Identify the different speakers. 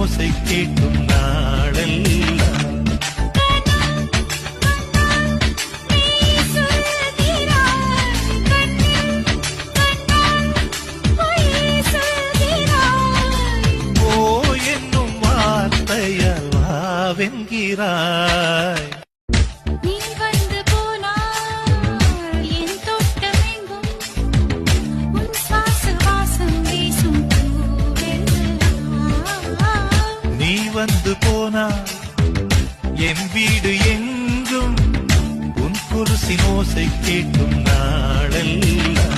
Speaker 1: ஓசை கேட்கும் நாளெல்லாம் வென்கிறாய்.
Speaker 2: நீ வந்து போனால் என் தோட்டமெங்கும் உன் சுவாச வாசம் வீசும் பூவெல்லாம்.
Speaker 1: நீ வந்து போனால் என் வீடு எங்கும் உன் குருசின் ஓசை கேட்கும் நாளெல்லாம்